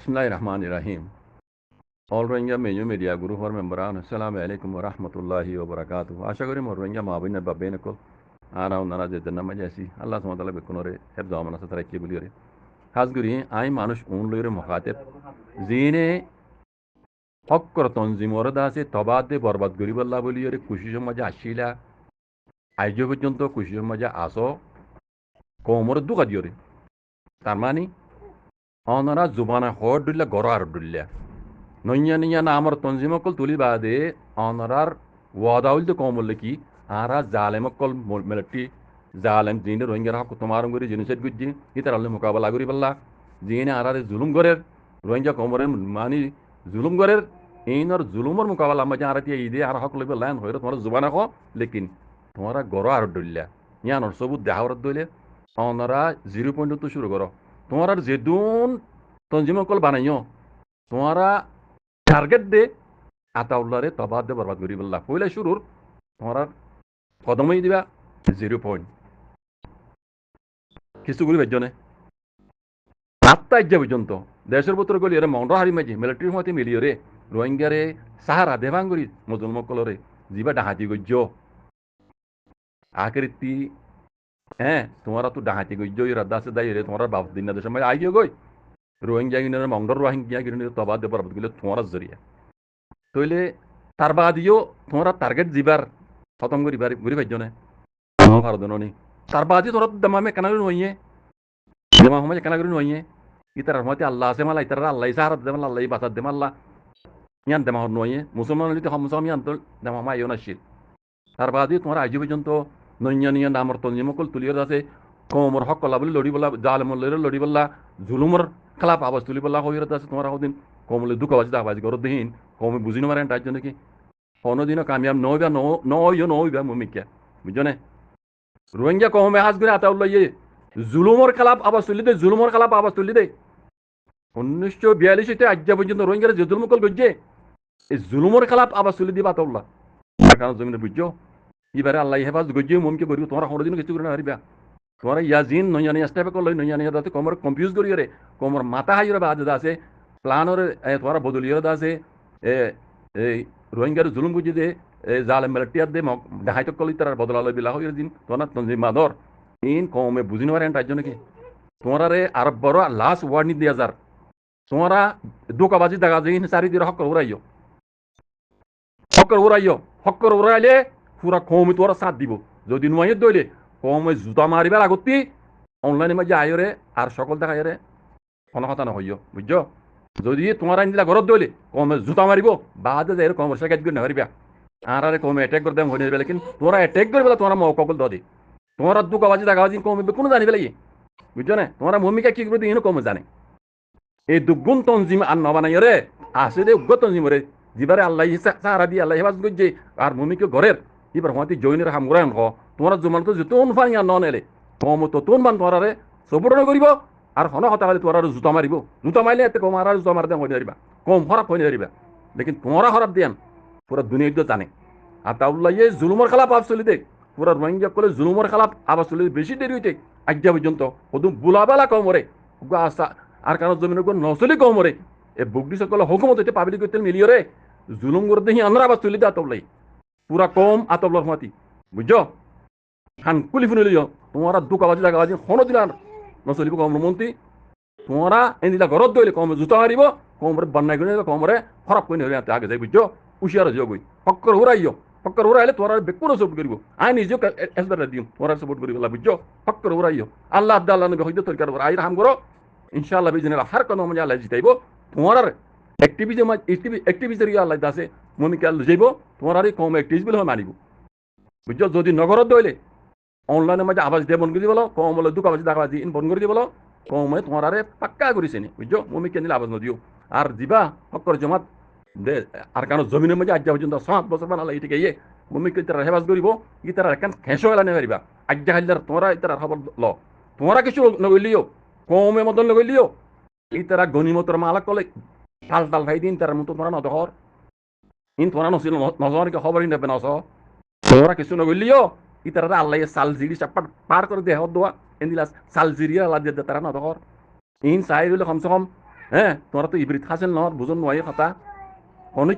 Bismillahirrahmanirrahim. All Rohingya Menyu Media Group for memberan. Assalamu alaikum warahmatullahi wabarakatuh. আশা করি মোর রোহিঙ্গা মা বোন বাবেন call আনা ওনারা যে জন্য মজা আসি আল্লাহ সুবহানাহু ওয়া তাআলা বেকুনরে হেফজ আমানা সাথে কি বলিরে খাস করি আই মানুষ উন লইরে মুখাতেব জিনে হক্কর তনজিমর দাসে তবাদে বরবাদ গরিবাল্লাহ বলিরে কুশিশ মজা আসিলা আইজ পর্যন্ত কুশিশ মজা আসো কোমর দুকা দিয়রে তার মানে অনারা জুবানা হর দুল্লা গড় আর দুল্লা নইয়া নিয়া না আমার তঞ্জিমকল তুলি বাদে অনরার ওয়াদাউল তো কম বললে কি আরা জালেমকল মেলটি জালেম জিনে রোহিঙ্গার হক তোমার গরি জিনিসের গুজি ইতার আল্লাহ মোকাবেলা করি পাল্লা জিনে আরারে জুলুম গরের রোহিঙ্গা কমরের মানি জুলুম গরের এইনর জুলুমর মোকাবেলা আমরা যে আরাতিয়া ঈদে আর হক লইবে লাইন হইরে তোমার জুবানা হ লেকিন তোমারা গড় আর ডলিয়া ইয়ানর সবুত দেহাওয়ার দইলে অনরা 0 পয়েন্ট তো শুরু করো তোমার আর যেদুন তঞ্জিমকল বানাইও তোমারা টার্গেট দে আতাউল্লাহরে তবাদ দে বরবাদ করি বললা পয়লা শুরুর তোমার কদমই দিবা 0 পয়েন্ট কিছু করি বেজনে আত্মা ইজ্জা পর্যন্ত দেশের পত্র গলি এরা মন্ডা হারি মাঝি মিলিটারির মতে মিলিয়ে রে রোহিঙ্গারে সাহারা দেভাঙ্গুরি মুসলমকলরে যিবা ডাহাতি গজ্য আখেরিতি হ্যাঁ তোমারা তো ডাহাতি গজ্য রাদ্দা আছে দাই রে তোমার বাপ দিন না দেশের মাঝে আইগে গই রোহিঙ্গা গিনের মন্ডর রোহিঙ্গা গিনের তবাদ দে বরবাদ গেলে তোমার জরিয়া তইলে তার বাদিও তোমরা টার্গেট দিবার খতম করিবার ঘুরি পাইজনে ভারতনি তার বাদি তোরা দেমামে কেনাগরি নইয়ে দেমা সময় কেনাগরি নইয়ে ইতার মতে আল্লাহ আছে মালা ইতার আল্লাহ সাহারা দেমাল আল্লাহ বাসার দেমাল্লা ইয়ান দেমা নইয়ে মুসলমান যদি সমসম ইয়ান তো দেমা মা ইয়ন আসিল তার বাদি তোমরা আজ পর্যন্ত নইয়া নিয়া নামর তঞ্জিমকল তুলিয়র আছে কমর হক কলা বলে লড়ি বলা জালেমর লড়ি বললা জুলুমর খেলাপ আবাজ তুলি বললা হইরত আছে তোমার হদিন কমলে দুঃখ বাজি দাবাজি করত দিন কমে বুঝি নমারেন তার জন্য কি কোনোদিনও কামিয়াব নইবা নইবা মুমিকা বুঝনে রোহিঙ্গা কমে হাজ করে আতাউল্লাহ ইয়ে জুলুমর খেলাপ আবাজ তুলি দে জুলুমর খেলাপ আবাজ তুলি দে 1942 আজ পর্যন্ত রোহিঙ্গারা যে জুলুম কল গজ্জে এই জুলুমর খেলাপ আবাজ তুলি দিবা আতাউল্লাহ কারণ জমিনে বুঝছো এবারে আল্লাহ হেফাজ গজ্জে মুমকে করিব তোমার কোনোদিনও কিছু করে না হারিবা তোমার ইয়াজিন নইয়ানি স্টেপে করল নইয়ানি দাতে কমর কনফিউজ করিয়ে কমর মাথা হাইরে বাদ আছে প্লানর তোমার বদলিয়ে আছে এই রোহিঙ্গার জুলুম বুঝি দে জালে মেলাটিয়ার দে দেখাইতো কলি তার বদলালে বিলা হয়ে দিন তোমার তঞ্জিম মাদর ইন কমে বুঝি নেওয়ার তার জন্য কি তোমার আর বড় লাস্ট ওয়ার্নিং দিয়ে যার তোমারা দোকাবাজি দেখা যায় চারিদিকে হক্কর হক্কর উড়াইলে পুরা কমে তোমার সাথ দিব যদি নয় দইলে কমে জুতা মারিবার আগতি অনলাইনে মাঝে আয়রে আর সকল দেখা রে কোনো কথা নহইও বুঝছো যদি তোমার আইনদিলা ঘরত দইলে কমে জুতা মারিব বাদে যাই কমে শেখাত করে নারিবা আর কমে অ্যাটাক করে দেম হয়ে লেকিন তোরা অ্যাটাক করবে তোমার মকল দে তোমার দুকাবাজি দাগাবাজি কমে কোনো জানিবে লাগে বুঝছো না তোমার ভূমিকা কি করবে ইনো কমে জানে এই দুগুণ তঞ্জিম আর নবানাই রে আসে দে উগ্র তঞ্জিম রে যিবারে আল্লাহ সাহারা দিয়ে আল্লাহ হেফাজ করছে আর ভূমিকা ঘরের এবার হয়তো জৈনের হামগুড়ায় হ তোমার জমান তো যেত ফানি আর ননেলে কম তো তোন মান তোমারে সবরণ করিব আর হন হতা হলে তোমার জুতা মারিব জুতা মারিলে এতে কম আর জুতা মার দেন হয়ে যাবা কম হরাপ হয়ে যাবা লেকিন তোমারা হরাপ দিয়ান পুরা দুনিয়া জানে আর তাউল্লাহ জুলুমর খেলাপ আবাস চলি দেখ পুরা রোহিঙ্গা করলে জুলুমর খেলাপ আবাস চলি বেশি দেরি হইতে আজ্ঞা পর্যন্ত হদু বুলাবেলা কমরে আসা আর কারণ জমিনের নচলি কমরে এ বুগডি সকল হুকুমত হইতে পাবলিক হইতে মিলিয়ে রে জুলুম করে দেখি আমরা আবাস চলি দে আতবলাই পুরা কম আতবলার মাতি বুঝছো খান কুলি ফুনি লিও তোমারা দুকাবাজি লাগাবাজি হনো দিলার নচলিব কম মন্ত্রী তোমারা এদিলা ঘরত দইলে কম জুতা মারিব কমরে বান্নাই করে কমরে খরাপ করে হলে আগে যাই বুঝছো উশিয়ার যাও গই হক্কর উড়াইলে তোরা বেকুনো সাপোর্ট করিব আই নিজেও এসবার দিম তোরা সাপোর্ট করিব বুঝছো হক্কর উড়াইও আল্লাহ আল্লাহ নবী হইতে তরকার আইর হাম করো ইনশাআল্লাহ বিজনেলা হার কোনো মজা আল্লাহ জিতাইব তোমার অ্যাক্টিভিটি আল্লাহ দাসে মমিকে আল্লাহ যাইব তোমার আর কম অ্যাক্টিভিটি বলে মানিব বুঝছো যদি নগরত দইলে অনলাইনের মাঝে আবাস দিয়ে বন করে দিব কম বলে দুকাবাজি দাকাবাজি ইন বন করে দিব কমে তোমার আরে পাক্কা করেছে নি বুঝছো মমিকে নিলে আবাস নদিও আর দিবা হক্কর জমাত দে আর কারণ জমিনের মাঝে আজ্ঞা পর্যন্ত 7 বছর বানালে এটিকে ইয়ে মমিকে তারা হেফাজ করিব ই তারা এখন খেঁসো এলা নেই পারিবা আজ্ঞা হাইলার তোমরা তারা খবর ল তোমরা কিছু নগলিও কমে মতন নগলিও এই তারা গণিমতর মালা কলে টাল টাল ভাই দিন তার মতো তোমরা নদহর ইন তোমরা নছিল নজরকে খবরই নেবে নস তোমরা কিছু নগলিও ই তারা আল্লাহ সাল জিরি চাপাট পার করে দেহ দোয়া এন্দিলা সাল জিরিয়া আল্লাহ দিয়ে তারা নদহর ইন চাই হইলে কমসে কম হ্যাঁ তোমরা তো ইবরিত খাসেন নর বুঝুন নয় কথা অনেক